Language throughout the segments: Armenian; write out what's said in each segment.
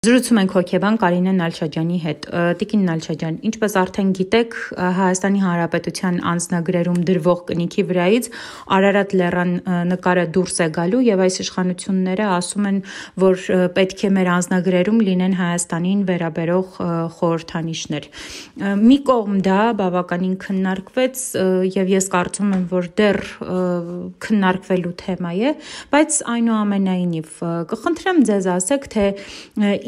Զրուցում ենք հոգեբան Կարինե Նալչաջյանի հետ։ Տիկին Նալչաջյան, ինչպես արդեն գիտեք, Հայաստանի Հանրապետության անձնագրերում դրվող կնիքի վրայից Արարատ լեռան նկարը դուրս է գալու եւ այս իշխանությունները ասում են, որ պետք է մեր անձնագրերում լինեն Հայաստանին վերաբերող խորհրդանիշներ։ Մի կողմ դա բավականին քննարկվեց եւ ես կարծում եմ, որ դեռ քննարկվելու թեմա է, բայց այնուամենայնիվ կխնդրեմ ձեզ ասեք, թե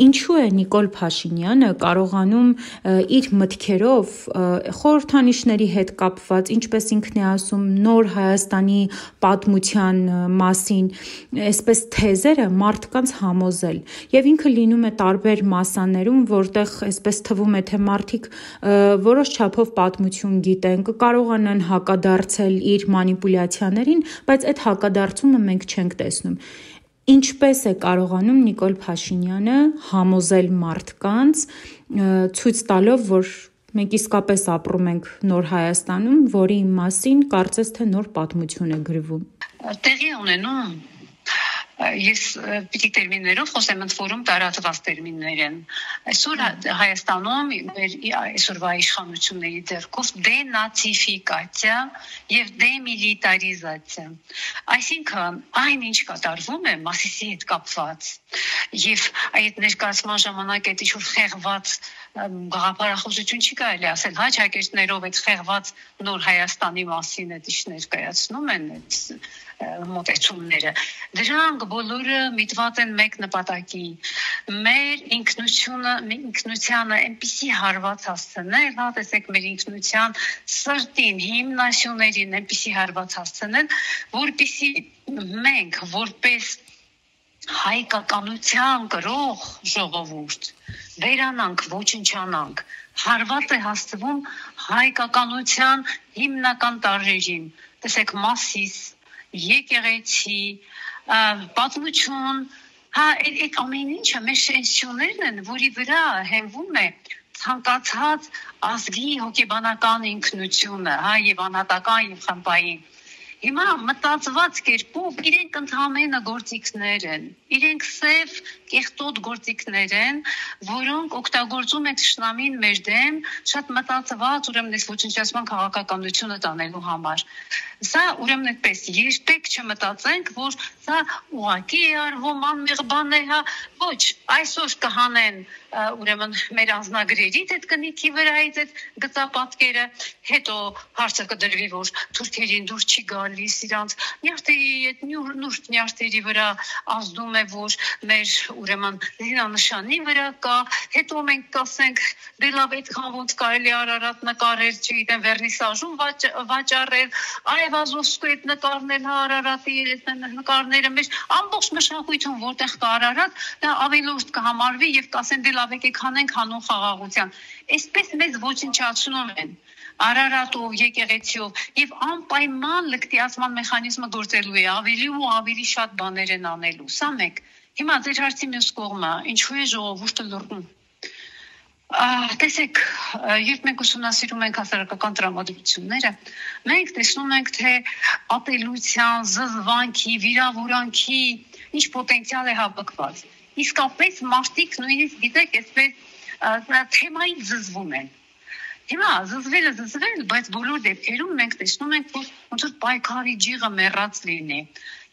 ինչու է Նիկոլ Փաշինյանը կարողանում իր մտքերով խորհրդանիշների հետ կապված, ինչպես ինքն է ասում, նոր Հայաստանի պատմության մասին, այսպես թեզերը մարդկանց համոզել։ Եվ ինքը լինում է տարբեր մասաներում, որտեղ այսպես թվում է, թե մարդիկ որոշ չափով պատմություն գիտեն, կկարողանան հակադարձել իր մանիպուլյացիաներին, բայց այդ հակադարձումը մենք չենք տեսնում։ Ինչպես է կարողանում Նիկոլ Փաշինյանը համոզել մարդկանց, ցույց տալով, որ մենք իսկապես ապրում ենք նոր Հայաստանում, որի մասին կարծես թե նոր պատմություն է գրվում։ Տեղի ունենում ես պիտի տերմիններով խոսեմ, ընդ որում տարածված տերմիններ են։ Այսօր Հայաստանում մեր այսօրվա իշխանությունների ձեռքով դենացիֆիկացիա եւ դեմիլիտարիզացիա։ Այսինքն այն ինչ կատարվում է Մասիսի հետ կապված եւ այդ ներկայացման ժամանակ այդ ինչ-որ խեղված գաղափարախոսություն չի կարելի ասել, հաճակերտներով այդ խեղված նոր Հայաստանի մասին այդ ինչ ներկայացնում են այդ մոտեցումները։ Դրանք բոլորը միտված են մեկ նպատակի՝ մեր ինքնությանը այնպիսի հարված հասցնել, հա տեսեք մեր ինքնության սրտին, հիմնասյուներին այնպիսի հարված հասցնել, որպեսզի մենք որպես հայկականության կրող ժողովուրդ վերանանք, ոչնչանանք, հարված է հասցվում հայկականության հիմնական տարրերին, տեսեք Մասիս, եկեղեցի, պատմություն, հա այդ ամեն ինչը մեր շենություններն են, որի վրա հենվում է ցանկացած ազգի հոգեբանական ինքնությունը, հա եւ անհատական եւ խմբային։ Հիմա մտածված կերպով իրենք ընդհանրապես գործիքներ են, իրենք սև կեղտոտ գործիքներ են, որոնք օգտագործում է թշնամին մեր դեմ շատ մտածված ուրեմն այս ոչնչացման քաղաքականությունը տանելու համար։ Սա ուրեմն այդպես երբեք չմտածենք, որ սա ուղղակի է արվում անմեղ բան է, հա, ոչ, այսօր կհանեն ուրեմն մեր անձնագրերից այդ կնիքի վրայից այդ գծապատկերը, հետո հարցը կդրվի, որ թուրքերին դուր չի գալիս իրանց նյարդերի այդ նուրբ նյարդերի վրա ազդում է, որ մեր ուրեմն զինանշանի վրա կա, հետո մենք կասենք դե լավ այդքան ոնց կարելի Արարատ նկարել, չգիտեմ, վերնիսաժում վաճառել, Այվազովսկու այդ նկարնել, հա Արարատի այդ նկարները մեր ամբողջ մշակույթում որտեղ կա Արարատ, դա ավելորդ կհամարվի եւ կասեն դե լավ եկեք հանենք հանուն խաղաղության։ Այսպես մեզ ոչնչացնում են Արարատով, եկեղեցիով եւ անպայման լկտիացման մեխանիզմը գործելու է, ավելի ու ավելի շատ բաներ են անելու։ Սա մեկ։ Հիմա ձեր հարցի մյուս կողմը, ինչու է ժողովուրդը լռում։ Տեսեք, երբ մենք ուսումնասիրում ենք հասարակական տրամադրությունները, մենք տեսնում ենք, թե ապելության, զզվանքի, վիրավորանքի ինչ պոտենցիալ է հավաքված։ Իսկապես մարդիկ նույնիսկ գիտեք, այսպես թեմայից զզվում են։ Հիմա զզվել, բայց բոլոր դեպքերում մենք տեսնում ենք, որ ոնց որ պայքարի ջիղը մեռած լինի։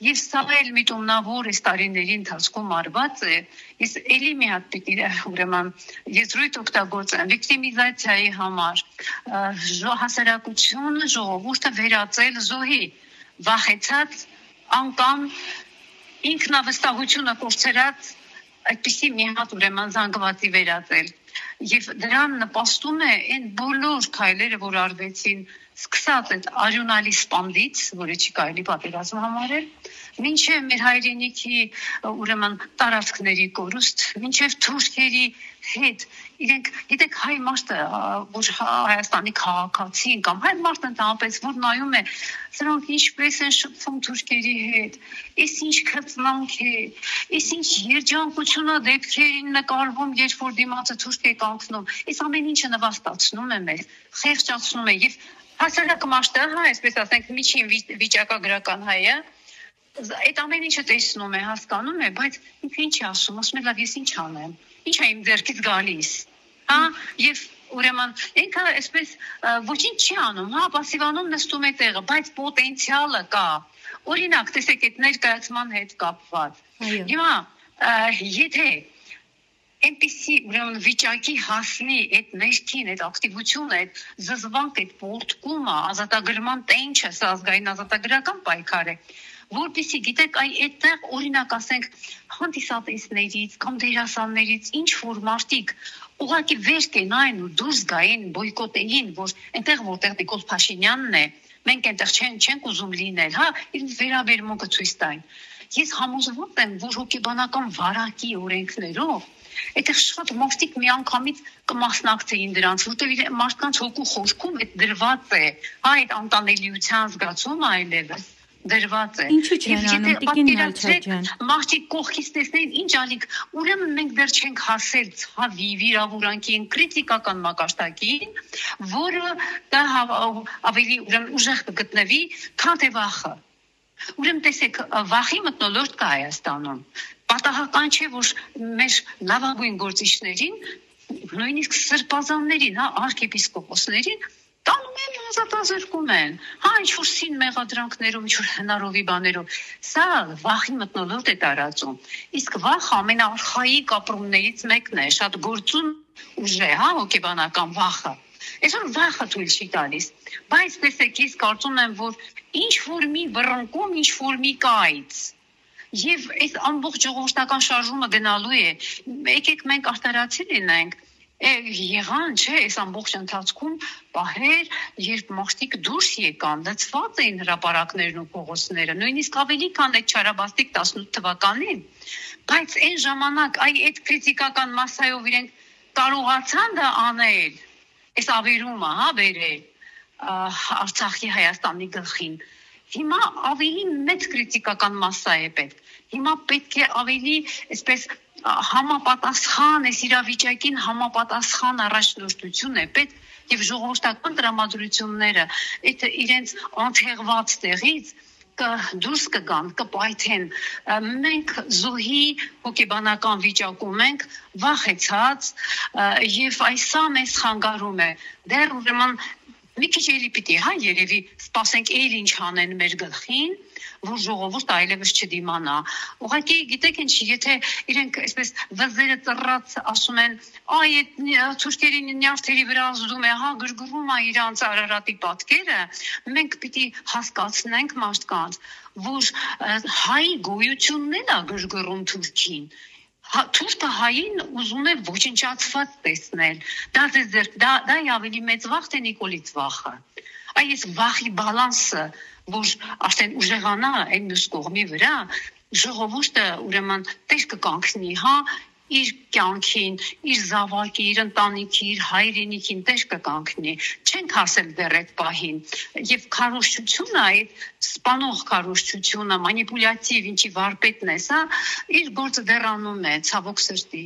Եվ սա էլ միտումնավոր այս տարիների ընթացքում արված է, ես էլի մի հատ պիտի ուրեմն եզրույթ օգտագործեմ վիկտիմիզացիայի համար, հասարակությունը, ժողովուրդը վերածել զոհի, վախեցած, անկամ ինքնավստահությունը կորցրած այդպիսի մի հատ ուրեմն զանգվածի վերածել։ Եվ դրան նպաստում է այն բոլոր քայլերը, որ արվեցին, սկսած այդ արյունալի սպանդից, որը չի կարելի պատերազմ համարել, մինչև մեր հայրենիքի ուրեմն տարածքների կորուստ, մինչև թուրքերի հետ, իրենք գիտեք հայ մարդը, որ Հայաստանի քաղաքացին կամ հայ մարդը ընդհանրապես որ նայում է, սրանք ինչպես են շփվում թուրքերի հետ, այս ինչ քծնանք է, այս ինչ երջանկությունը դեպքերին նկարվում, երբ որ դիմացը թուրք է կանգնում, այս ամեն ինչը նվաստացնում է մեզ, խեղճացնում է եւ հասարակ մարդը, հա, այսպես ասենք, միջին վիճակագրական հայը այդ ամեն ինչը տեսնում է, հասկանում է, բայց ինքը ինչ է ասում, ասում է լավ, ես ինչ անեմ, ինչ է իմ ձեռքից գալիս, հա, եւ ուրեմն ինքը այսպես ոչինչ չի անում, հա, пассивանում նստում է տեղը, բայց պոտենցիալը կա։ Օրինակ, տեսեք, այդ ներկայացման հետ կապված։ Հիմա եթե այնպիսի ուրեմն վիճակի հասնի այդ ներքին, այդ ակտիվությունը, այդ զզվանք, այդ պորտկումը, ազատագրման տենչը, սա ազգային ազատագրական պայքար է, որպեսզի գիտեք, այդտեղ օրինակ ասենք հանդիսատեսներից կամ դերասաններից ինչ որ մարդիկ ուղղակի վեր կենային ու դուրս գային, բոյկոտեին, որ այնտեղ որտեղ Նիկոլ Փաշինյանն է, մենք այնտեղ չենք ուզում լինել, հա, իրենց վերաբերմունքը ցույց տային։ Ես համոզված եմ, որ հոգեբանական վարակի օրենքներով այդտեղ շատ մարդիկ միանգամից կմասնակցեին դրանց, որտեղ մարդկանց հոգու խորքում այդ դրված է, հա, այդ անտանելիության զգացումը այլևս դրված է։ Ինչու՞ չեն անում, Տիկին Նալչաջյան։ Մարդիկ կողքից տեսնեն ինչ ալիք, ուրեմն մենք դեռ չենք հասել ցավի, վիրավորանքին, քրիտիկական մակարդակին, որը դա ավելի ուրեմն ուժեղ կգտնվի, քան թե վախը։ Ուրեմն տեսեք, վախի մթնոլորտ կա Հայաստանում։ Պատահական չէ, որ մեր լավագույն գործիչներին, նույնիսկ սրբազաններին, հա, արքեպիսկոպոսներին տանում են ազատազրկում են, հա, ինչ-որ սին մեղադրանքներում, ինչ-որ հնարովի բաներով, սա վախի մթնոլորտ է տարածում, իսկ վախը ամենաարխայիկ ապրումներից մեկն է, շատ գործուն ուժ է, հա, հոգեբանական վախը, այսօր վախը թույլ չի տալիս, բայց տեսեք, ես կարծում եմ, որ ինչ-որ մի բռնկում, ինչ-որ մի կայծ, եւ այս ամբողջ ժողովրդական շարժումը գնալու է, եկեք մենք արտարացի լինենք, եղան, չէ, այս ամբողջ ընթացքում պահեր, երբ մարդիկ դուրս եկան, լցված էին հրապարակներն ու փողոցները, նույնիսկ ավելի քան այդ չարաբաստիկ 18 թվականին, բայց այն ժամանակ այդ քրիտիկական մասսայով իրենք կարողացան դա անել, այս ավերումը, հա, բերել Արցախի Հայաստանի գլխին։ Հիմա ավելի մեծ քրիտիկական մասսա է պետք։ Հիմա պետք է ավելի, այսպես համապատասխան այս իրավիճակին համապատասխան առաջնորդություն է պետք եւ ժողովրդական տրամադրությունները այդ իրենց անթեղված տեղից դուրս կգան, կպայթեն։ Մենք զոհի հոգեբանական վիճակում ենք, վախեցած եւ այսա մեզ խանգարում է։ Դեռ ուրեմն մի քիչ էլի պիտի, հա, երևի սպասենք էլ ինչ անեն մեր գլխին, որ ժողովուրդը այլևս չդիմանա։ Ուղղակի գիտեք ինչ, եթե իրենք այսպես վզերը ծռած ասում են, այդ թուրքերի նյարդերի վրա ազդում է, հա, գրգռում է իրանց Արարատի պատկերը, մենք պիտի հասկացնենք մարդկանց, որ հայ գոյությունն է գրգռում թուրքին։ Թուրքը հային ուզում է ոչնչացված տեսնել, դա ավելի մեծ վախ թե Նիկոլից վախը, այս վախի բալանսը, որ արդեն ուժեղանա այն մյուս կողմի վրա, ժողովուրդը ուրեմն տեղ կկանգնի, հա, իր կյանքին, իր զավակի, իր ընտանիքի, իր հայրենիքին տեղ կկանգնի, չենք հասել դեռ այդ պահին, եւ քարոզչությունը, այդ սպանող քարոզչությունը, մանիպուլյատիվ ինչի վարպետն է, սա իր գործը դեռ անում է, ցավոք սրտի։